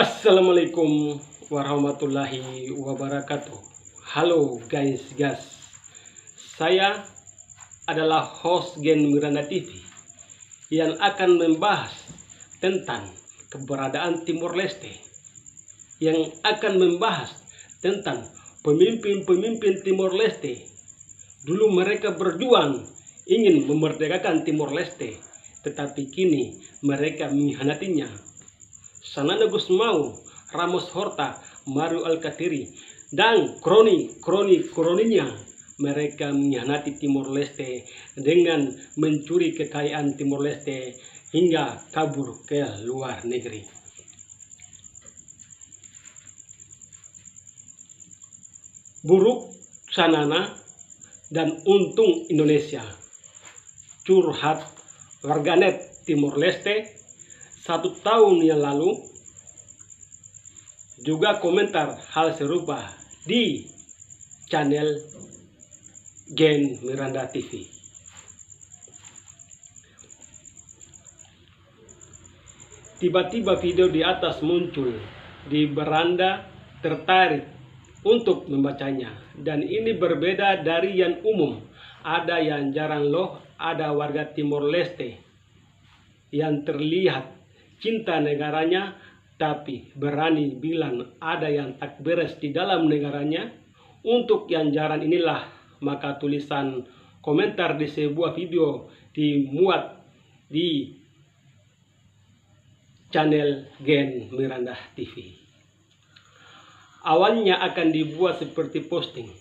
Assalamualaikum warahmatullahi wabarakatuh. Halo guys, saya adalah host Gen Miranda TV yang akan membahas tentang keberadaan Timor Leste, yang akan membahas tentang pemimpin-pemimpin Timor Leste. Dulu mereka berjuang ingin memerdekakan Timor Leste, tetapi kini mereka mengkhianatinya. Sanana Gusmao, Ramos Horta, Mario Alkatiri, dan kroninya mereka mengkhianati Timor Leste dengan mencuri kekayaan Timor Leste hingga kabur ke luar negeri. Buruk Sanana dan untung Indonesia. Curhat warganet Timor Leste 1 tahun yang lalu, juga komentar hal serupa di channel Gen Miranda TV. Tiba-tiba video di atas muncul di beranda, tertarik untuk membacanya, dan ini berbeda dari yang umum. Ada yang jarang loh, ada warga Timor Leste yang terlihat cinta negaranya, tapi berani bilang ada yang tak beres di dalam negaranya. Untuk yang jarang inilah maka tulisan komentar di sebuah video dimuat di channel Gen Miranda TV. Awalnya akan dibuat seperti posting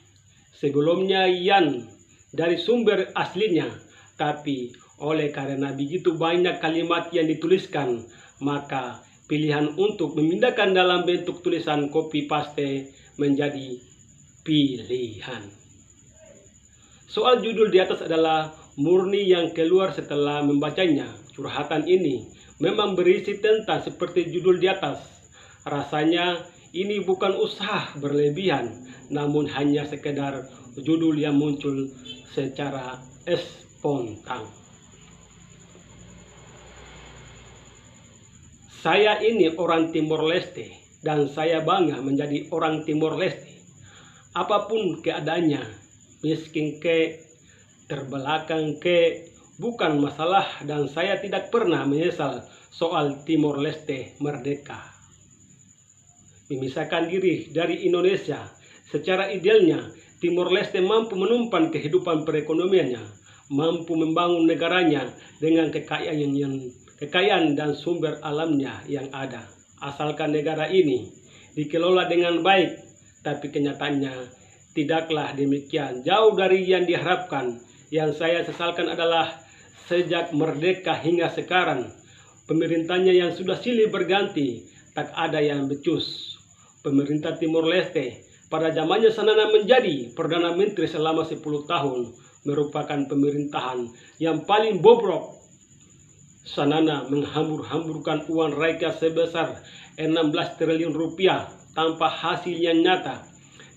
sebelumnya yang dari sumber aslinya, tapi oleh karena begitu banyak kalimat yang dituliskan, maka pilihan untuk memindahkan dalam bentuk tulisan copy paste menjadi pilihan. Soal judul di atas adalah murni yang keluar setelah membacanya. Curhatan ini memang berisi tentang seperti judul di atas. Rasanya ini bukan usaha berlebihan, namun hanya sekedar judul yang muncul secara spontan. Saya ini orang Timor Leste dan saya bangga menjadi orang Timor Leste. Apapun keadaannya, miskin ke, terbelakang ke, bukan masalah, dan saya tidak pernah menyesal soal Timor Leste merdeka. Memisahkan diri dari Indonesia, secara idealnya Timor Leste mampu menumpan kehidupan perekonomiannya, mampu membangun negaranya dengan kekayaan dan sumber alamnya yang ada, asalkan negara ini dikelola dengan baik. Tapi kenyataannya tidaklah demikian, jauh dari yang diharapkan. Yang saya sesalkan adalah sejak merdeka hingga sekarang, pemerintahnya yang sudah silih berganti, tak ada yang becus. Pemerintah Timor Leste pada zamannya Sanana menjadi Perdana Menteri selama 10 tahun merupakan pemerintahan yang paling bobrok. Sanana menghambur-hamburkan uang rakyat sebesar 16 triliun rupiah tanpa hasil yang nyata.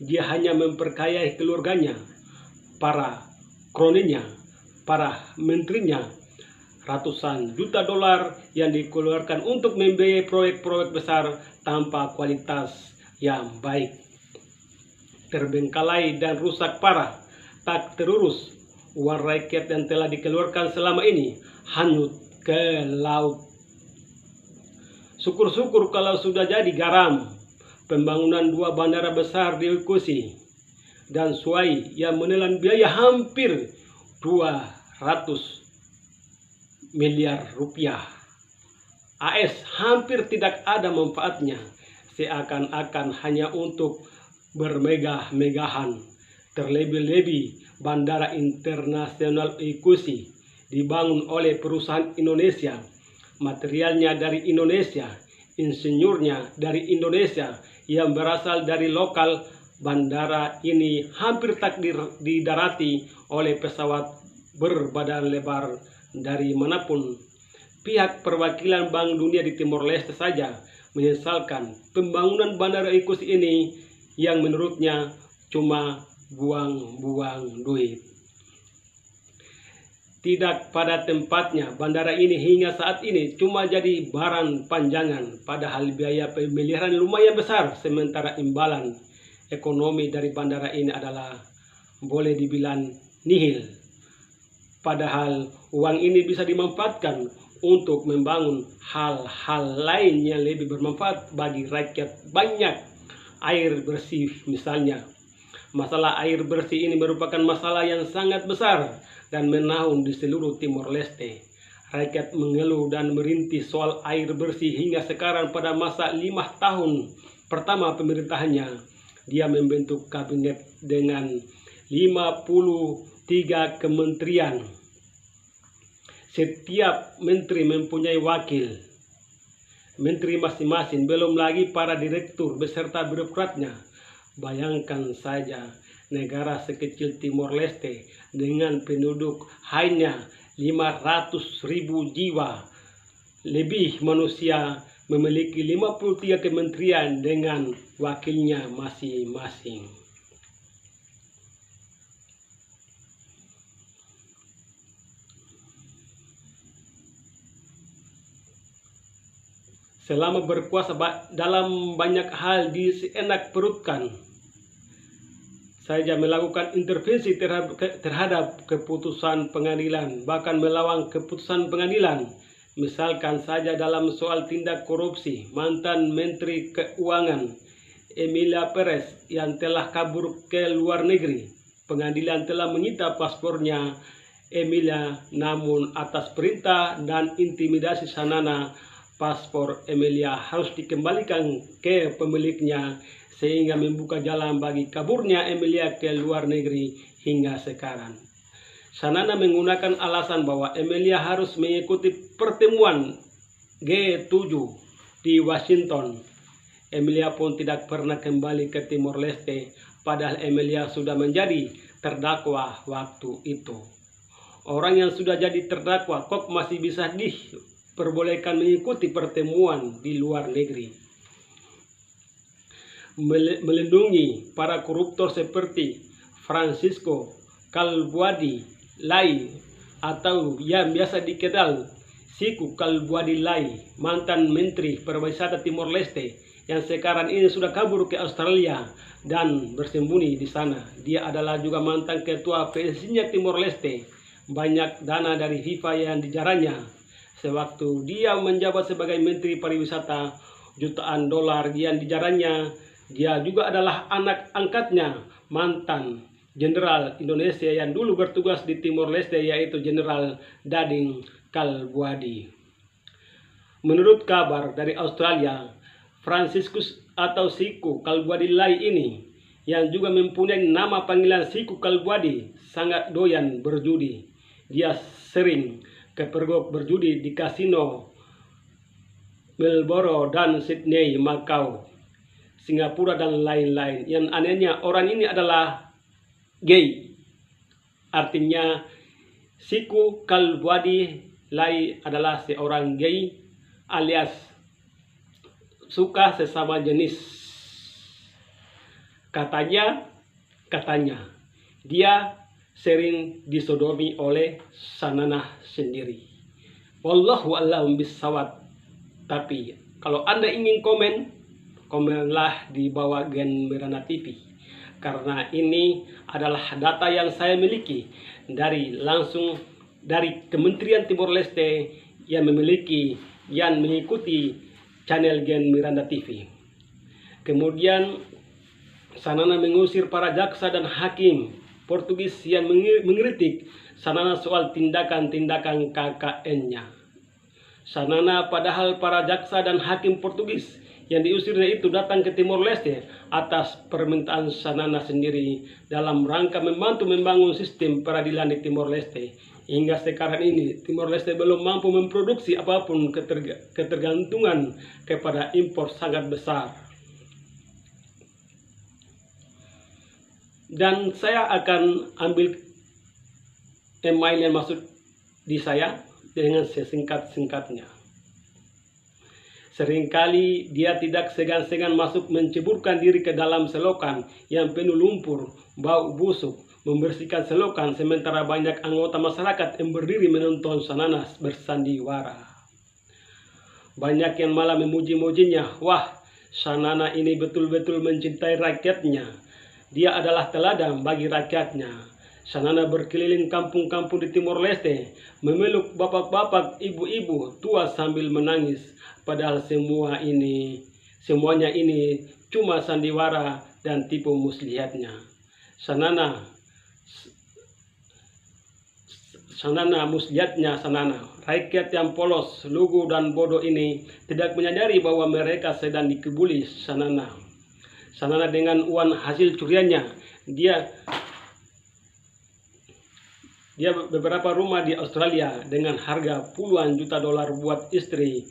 Dia hanya memperkaya keluarganya, para kroninya, para menterinya. Ratusan juta dolar yang dikeluarkan untuk membiayai proyek-proyek besar tanpa kualitas yang baik. Terbengkalai dan rusak parah, tak terurus. Uang rakyat yang telah dikeluarkan selama ini hanyut ke laut. Syukur-syukur kalau sudah jadi garam. Pembangunan 2 bandara besar di Kusi dan Suai yang menelan biaya hampir 200 miliar rupiah AS hampir tidak ada manfaatnya, seakan-akan hanya untuk bermegah-megahan. Terlebih-lebih Bandara Internasional Ikusi dibangun oleh perusahaan Indonesia, materialnya dari Indonesia, insinyurnya dari Indonesia yang berasal dari lokal. Bandara ini hampir tak didarati oleh pesawat berbadan lebar dari manapun. Pihak perwakilan Bank Dunia di Timor Leste saja menyesalkan pembangunan Bandara Ikusi ini yang menurutnya cuma buang-buang duit. tidak pada tempatnya. Bandara ini hingga saat ini cuma jadi barang panjangan, padahal biaya pemeliharaan lumayan besar, sementara imbalan ekonomi dari bandara ini adalah boleh dibilang nihil. Padahal uang ini bisa dimanfaatkan untuk membangun hal-hal lain yang lebih bermanfaat bagi rakyat. Banyak air bersih misalnya. Masalah air bersih ini merupakan masalah yang sangat besar dan menaun di seluruh Timor Leste. Rakyat mengeluh dan merintih soal air bersih hingga sekarang. Pada masa 5 tahun pertama pemerintahannya, dia membentuk kabinet dengan 53 kementerian. Setiap menteri mempunyai wakil menteri masing-masing, belum lagi para direktur beserta birokratnya. Bayangkan saja, negara sekecil Timor Leste dengan penduduk hanya 500.000 jiwa, lebih manusia, memiliki 53 kementerian dengan wakilnya masing-masing. Selama berkuasa dalam banyak hal dienak perutkan, saja melakukan intervensi terhadap keputusan pengadilan, bahkan melawan keputusan pengadilan. Misalkan saja dalam soal tindak korupsi, mantan Menteri Keuangan Emilia Perez yang telah kabur ke luar negeri, pengadilan telah menyita paspornya Emilia, namun atas perintah dan intimidasi Sanana, paspor Emilia harus dikembalikan ke pemiliknya, sehingga membuka jalan bagi kaburnya Emilia ke luar negeri hingga sekarang. Sanana menggunakan alasan bahwa Emilia harus mengikuti pertemuan G7 di Washington. Emilia pun tidak pernah kembali ke Timor Leste, padahal Emilia sudah menjadi terdakwa waktu itu. Orang yang sudah jadi terdakwa kok masih bisa diperbolehkan mengikuti pertemuan di luar negeri. Melindungi para koruptor seperti Francisco Kalbuadi Lai atau yang biasa dikenal Siku Kalbuadi Lai, mantan Menteri Pariwisata Timor Leste yang sekarang ini sudah kabur ke Australia dan bersembunyi di sana. Dia adalah juga mantan ketua PSSI-nya Timor Leste. Banyak dana dari FIFA yang dijaranya sewaktu dia menjabat sebagai Menteri Pariwisata, jutaan dolar yang dijaranya. Dia juga adalah anak angkatnya mantan Jenderal Indonesia yang dulu bertugas di Timor Leste, yaitu Jenderal Dading Kalbuadi. Menurut kabar dari Australia, Franciscus atau Siku Kalbuadi Lai ini, yang juga mempunyai nama panggilan Siku Kalbuadi, sangat doyan berjudi. Dia sering kepergok berjudi di kasino Melbourne dan Sydney, Macau, Singapura, dan lain-lain. Yang anehnya, orang ini adalah gay. Artinya Siku Kalbuadi Lai adalah seorang gay alias suka sesama jenis. Katanya dia sering disodomi oleh Sanana sendiri. Wallahu a'lam bishawab. Tapi kalau Anda ingin komenlah di bawah Gen Miranda TV, karena ini adalah data yang saya miliki langsung dari Kementerian Timor Leste yang mengikuti channel Gen Miranda TV. Kemudian Sanana mengusir para jaksa dan hakim Portugis yang mengkritik Sanana soal tindakan-tindakan KKN-nya. Sanana, padahal para jaksa dan hakim Portugis yang diusirnya itu datang ke Timor Leste atas permintaan Sanana sendiri dalam rangka membantu membangun sistem peradilan di Timor Leste. Hingga sekarang ini Timor Leste belum mampu memproduksi apapun, ketergantungan kepada impor sangat besar. Dan saya akan ambil email yang masuk di saya dengan sesingkat-singkatnya. Seringkali dia tidak segan-segan masuk menceburkan diri ke dalam selokan yang penuh lumpur, bau busuk, membersihkan selokan, sementara banyak anggota masyarakat yang berdiri menonton Sanana bersandiwara. Banyak yang malah memuji-mujinya. Wah, Sanana ini betul-betul mencintai rakyatnya. Dia adalah teladan bagi rakyatnya. Sanana berkeliling kampung-kampung di Timor Leste, memeluk bapak-bapak, ibu-ibu, tua sambil menangis. Padahal semuanya ini cuma sandiwara dan tipu muslihatnya. Sanana muslihatnya Sanana. Rakyat yang polos, lugu dan bodoh ini tidak menyadari bahwa mereka sedang dikebuli Sanana. Sanana dengan uang hasil curiannya, dia beberapa rumah di Australia dengan harga puluhan juta dolar buat istri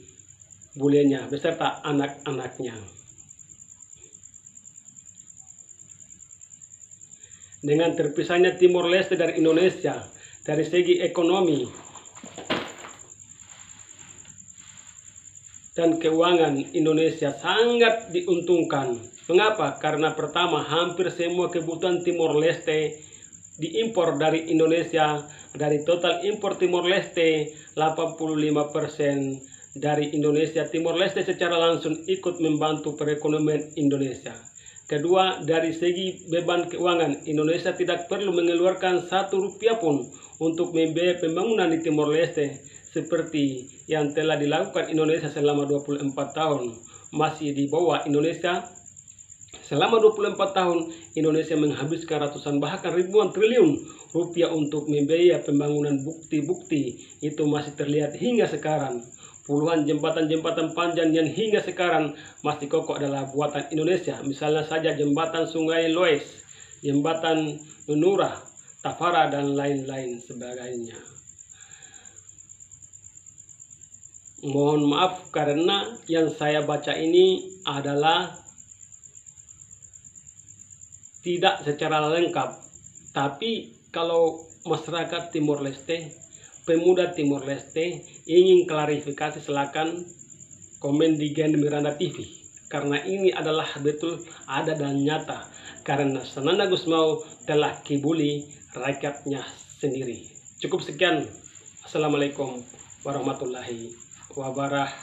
bulenya beserta anak-anaknya. Dengan terpisahnya Timor Leste dari Indonesia, dari segi ekonomi dan keuangan, Indonesia sangat diuntungkan. Mengapa? Karena pertama, hampir semua kebutuhan Timor Leste diimpor dari Indonesia. Dari total impor Timor Leste, 85% dari Indonesia. Timor Leste secara langsung ikut membantu perekonomian Indonesia. Kedua, dari segi beban keuangan, Indonesia tidak perlu mengeluarkan 1 rupiah pun untuk membiayai pembangunan di Timor Leste seperti yang telah dilakukan Indonesia selama 24 tahun. Masih di bawah Indonesia, selama 24 tahun, Indonesia menghabiskan ratusan bahkan ribuan triliun rupiah untuk membiayai pembangunan. Bukti-bukti itu masih terlihat hingga sekarang. Puluhan jembatan-jembatan panjang yang hingga sekarang masih kokoh adalah buatan Indonesia. Misalnya saja jembatan Sungai Loes, jembatan Nunura, Tafara, dan lain-lain sebagainya. Mohon maaf karena yang saya baca ini adalah tidak secara lengkap. Tapi kalau masyarakat Timor Leste, pemuda Timor Leste ingin klarifikasi, silakan komen di Gen Miranda TV, karena ini adalah betul ada dan nyata, karena Sanana Gusmao telah kibuli rakyatnya sendiri. Cukup sekian. Assalamualaikum warahmatullahi wabarakatuh.